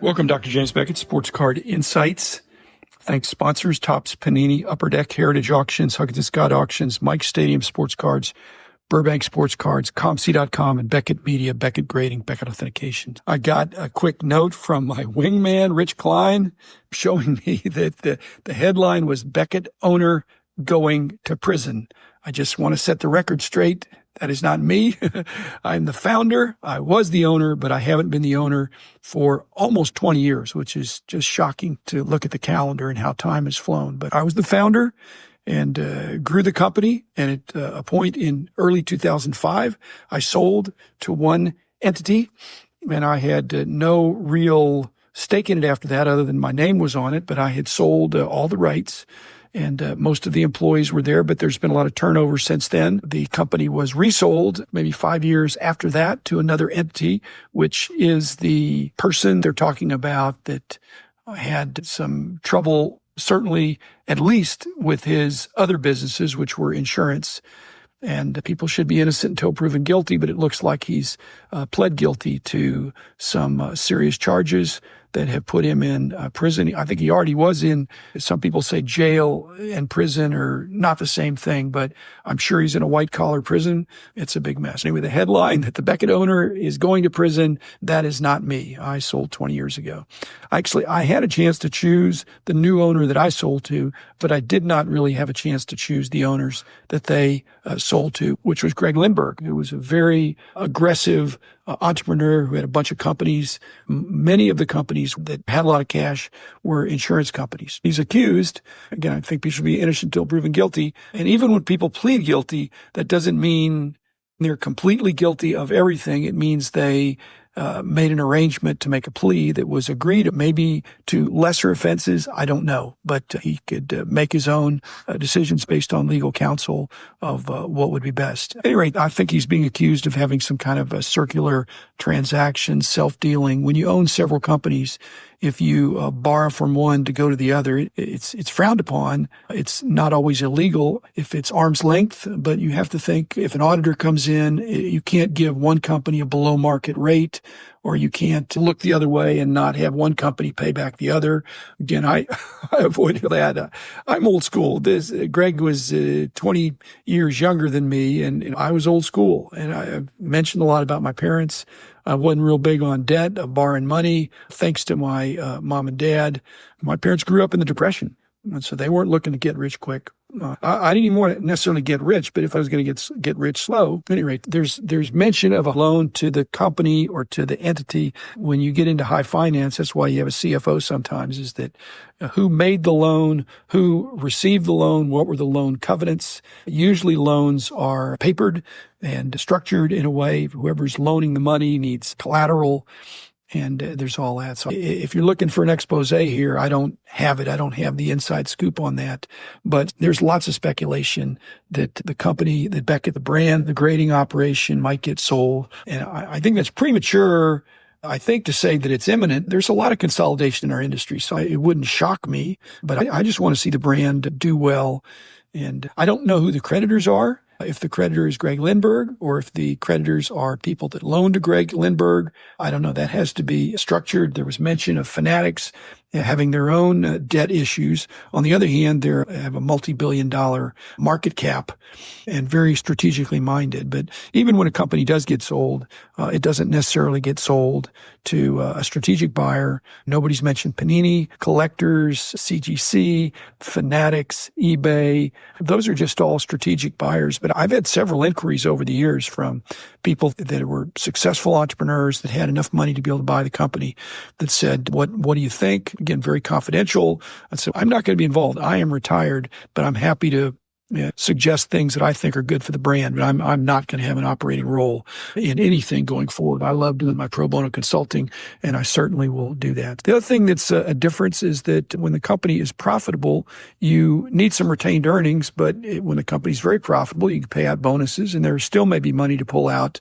Welcome, Dr. James Beckett, Sports Card Insights. Thanks sponsors, Topps, Panini, Upper Deck, Heritage Auctions, Huggins Scott Auctions, Mike Stadium Sports Cards, Burbank Sports Cards, ComC.com, and Beckett Media, Beckett Grading, Beckett Authentication. I got a quick note from my wingman, Rich Klein, showing me that the headline was Beckett owner going to prison. I just want to set the record straight. That is not me. I'm the founder. I was the owner, but I haven't been the owner for almost 20 years, which is just shocking to look at the calendar and how time has flown. But I was the founder and grew the company. And at a point in early 2005, I sold to one entity, and I had no real stake in it after that other than my name was on it. But I had sold all the rights. And most of the employees were there, but there's been a lot of turnover since then. The company was resold maybe 5 years after that to another entity, which is the person they're talking about that had some trouble, certainly at least with his other businesses, which were insurance. And people should be innocent until proven guilty, but it looks like he's pled guilty to some serious charges that have put him in prison. I think he already was in, some people say jail and prison are not the same thing, but I'm sure he's in a white-collar prison. It's a big mess. Anyway, the headline that the Beckett owner is going to prison, that is not me. I sold 20 years ago. Actually, I had a chance to choose the new owner that I sold to, but I did not really have a chance to choose the owners that they sold to, which was Greg Lindbergh, who was a very aggressive entrepreneur who had a bunch of companies. Many of the companies that had a lot of cash were insurance companies. He's accused. Again, I think people should be innocent until proven guilty. And even when people plead guilty, that doesn't mean they're completely guilty of everything. It means they made an arrangement to make a plea that was agreed, maybe to lesser offenses. I don't know, but he could make his own decisions based on legal counsel of what would be best. At any rate, I think he's being accused of having some kind of a circular transaction, self-dealing. When you own several companies, if you borrow from one to go to the other, it's frowned upon. It's not always illegal if it's arm's length, but you have to think if an auditor comes in, you can't give one company a below market rate, or you can't look the other way and not have one company pay back the other. Again, I avoided that. I'm old school. Greg was 20 years younger than me, and I was old school. And I mentioned a lot about my parents. I wasn't real big on debt, borrowing money, thanks to my mom and dad. My parents grew up in the Depression, and so they weren't looking to get rich quick. I didn't even want to necessarily get rich, but if I was going to get rich slow, at any rate, there's mention of a loan to the company or to the entity. When you get into high finance, that's why you have a CFO sometimes, is that who made the loan, who received the loan, what were the loan covenants. Usually loans are papered and structured in a way whoever's loaning the money needs collateral. And there's all that. So if you're looking for an expose here, I don't have it. I don't have the inside scoop on that. But there's lots of speculation that the company, that Beckett, the brand, the grading operation might get sold. And I think that's premature. I think to say that it's imminent. There's a lot of consolidation in our industry, so it wouldn't shock me. But I just want to see the brand do well. And I don't know who the creditors are. If the creditor is Greg Lindbergh or if the creditors are people that loaned to Greg Lindbergh, I don't know. That has to be structured. There was mention of Fanatics having their own debt issues. On the other hand, they have a multi-billion-dollar market cap and very strategically minded. But even when a company does get sold, it doesn't necessarily get sold to a strategic buyer. Nobody's mentioned Panini, collectors, CGC, Fanatics, eBay. Those are just all strategic buyers. But I've had several inquiries over the years from people that were successful entrepreneurs that had enough money to be able to buy the company that said, what do you think? Again, very confidential. And so I'm not going to be involved. I am retired, but I'm happy to suggest things that I think are good for the brand, but I'm not going to have an operating role in anything going forward. I love doing my pro bono consulting, and I certainly will do that. The other thing that's a difference is that when the company is profitable, you need some retained earnings, but when the company is very profitable, you can pay out bonuses, and there still may be money to pull out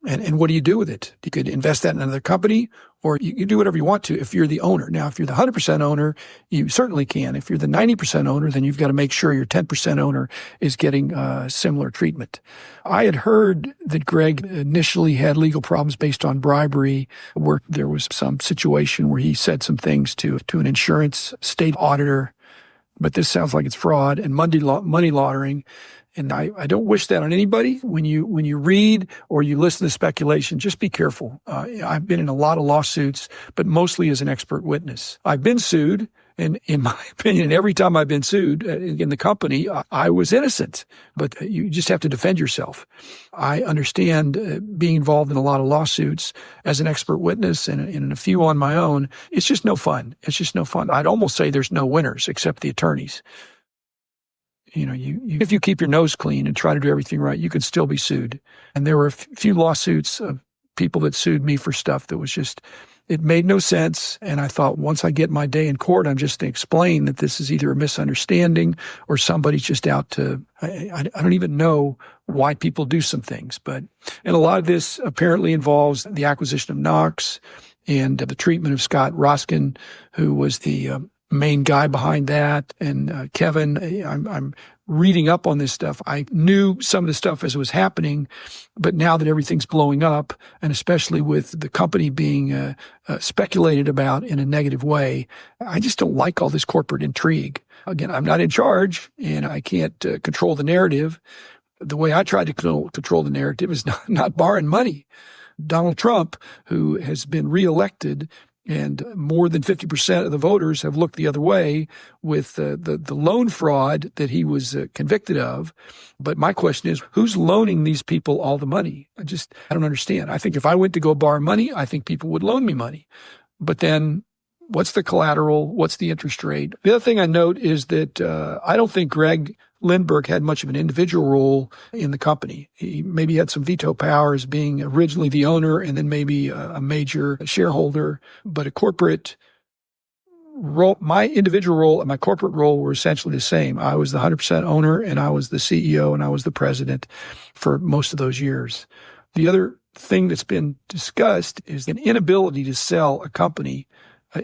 And what do you do with it? You could invest that in another company, or you can do whatever you want to if you're the owner. Now, if you're the 100% owner, you certainly can. If you're the 90% owner, then you've got to make sure your 10% owner is getting similar treatment. I had heard that Greg initially had legal problems based on bribery, where there was some situation where he said some things to an insurance state auditor. But this sounds like it's fraud and money laundering. And I don't wish that on anybody. When you read or you listen to speculation, just be careful. I've been in a lot of lawsuits, but mostly as an expert witness. I've been sued, and in my opinion, every time I've been sued in the company, I was innocent. But you just have to defend yourself. I understand being involved in a lot of lawsuits as an expert witness and in a few on my own. It's just no fun. It's just no fun. I'd almost say there's no winners except the attorneys. If you keep your nose clean and try to do everything right, you could still be sued. And there were a few lawsuits of people that sued me for stuff that was just, it made no sense. And I thought, once I get my day in court, I'm just going to explain that this is either a misunderstanding or somebody's just out to, I don't even know why people do some things. And a lot of this apparently involves the acquisition of Knox and the treatment of Scott Roskin, who was the main guy behind that, and Kevin. I'm reading up on this stuff. I knew some of the stuff as it was happening, but now that everything's blowing up, and especially with the company being speculated about in a negative way, I just don't like all this corporate intrigue. Again, I'm not in charge, and I can't control the narrative. The way I try to control the narrative is not borrowing money. Donald Trump, who has been reelected, and more than 50% of the voters have looked the other way with the loan fraud that he was convicted of. But my question is, who's loaning these people all the money? I don't understand. I think if I went to go borrow money, I think people would loan me money. But then what's the collateral? What's the interest rate? The other thing I note is that I don't think Greg Lindbergh had much of an individual role in the company. He maybe had some veto powers, being originally the owner and then maybe a major shareholder, but a corporate role. My individual role and my corporate role were essentially the same. I was the 100% owner, and I was the CEO, and I was the president for most of those years. The other thing that's been discussed is an inability to sell a company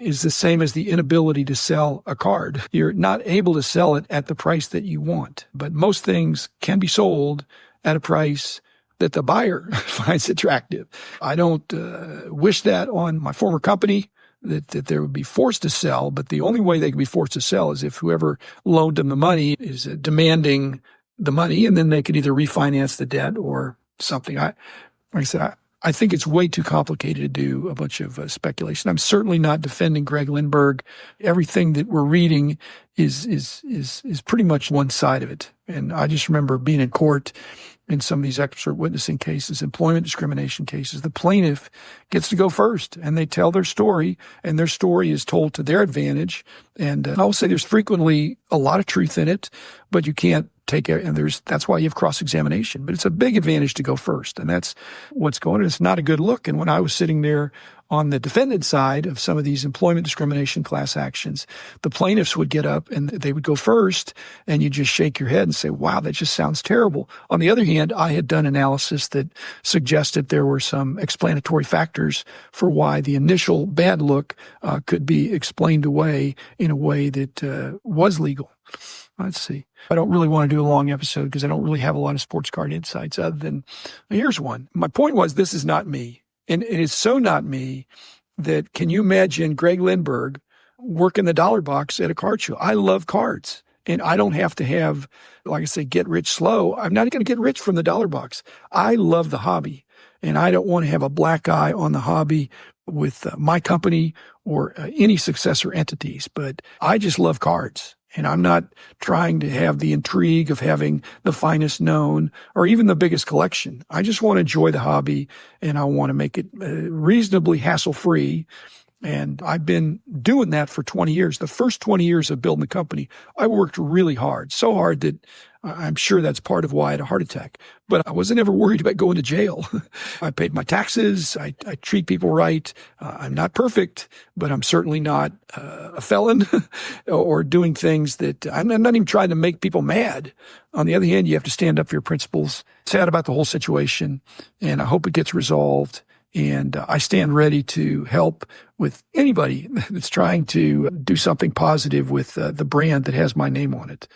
is the same as the inability to sell a card. You're not able to sell it at the price that you want, but most things can be sold at a price that the buyer finds attractive. I don't wish that on my former company, that they would be forced to sell, but the only way they can be forced to sell is if whoever loaned them the money is demanding the money, and then they could either refinance the debt or something. I think it's way too complicated to do a bunch of speculation. I'm certainly not defending Greg Lindbergh. Everything that we're reading is pretty much one side of it. And I just remember being in court in some of these expert witnessing cases, employment discrimination cases. The plaintiff gets to go first, and they tell their story, and their story is told to their advantage. And I will say there's frequently a lot of truth in it, but you can't take it, and that's why you have cross-examination. But it's a big advantage to go first, and that's what's going on. It's not a good look. And when I was sitting there on the defendant side of some of these employment discrimination class actions, the plaintiffs would get up and they would go first, and you just shake your head and say, wow, that just sounds terrible. On the other hand, I had done analysis that suggested there were some explanatory factors for why the initial bad look could be explained away in a way that was legal. Let's see. I don't really want to do a long episode because I don't really have a lot of sports card insights other than here's one. My point was, this is not me. And it is so not me that, can you imagine Greg Lindbergh working the dollar box at a card show? I love cards, and I don't have to have, like I say, get rich slow. I'm not going to get rich from the dollar box. I love the hobby, and I don't want to have a black eye on the hobby with my company or any successor entities, but I just love cards. And I'm not trying to have the intrigue of having the finest known or even the biggest collection. I just want to enjoy the hobby, and I want to make it reasonably hassle-free. And I've been doing that for 20 years. The first 20 years of building the company, I worked really hard, so hard that I'm sure that's part of why I had a heart attack. But I wasn't ever worried about going to jail. I paid my taxes. I treat people right. I'm not perfect, but I'm certainly not a felon or doing things that I'm not even trying to make people mad. On the other hand, you have to stand up for your principles. Sad about the whole situation, and I hope it gets resolved. And I stand ready to help with anybody that's trying to do something positive with the brand that has my name on it.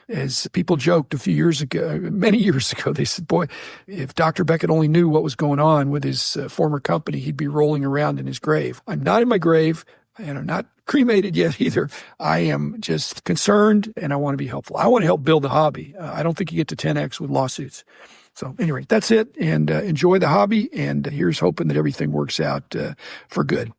As people joked a few years ago, many years ago, they said, boy, if Dr. Beckett only knew what was going on with his former company, he'd be rolling around in his grave. I'm not in my grave, and I'm not cremated yet either. I am just concerned, and I want to be helpful. I want to help build the hobby. I don't think you get to 10X with lawsuits. So anyway, that's it. And enjoy the hobby. And here's hoping that everything works out for good.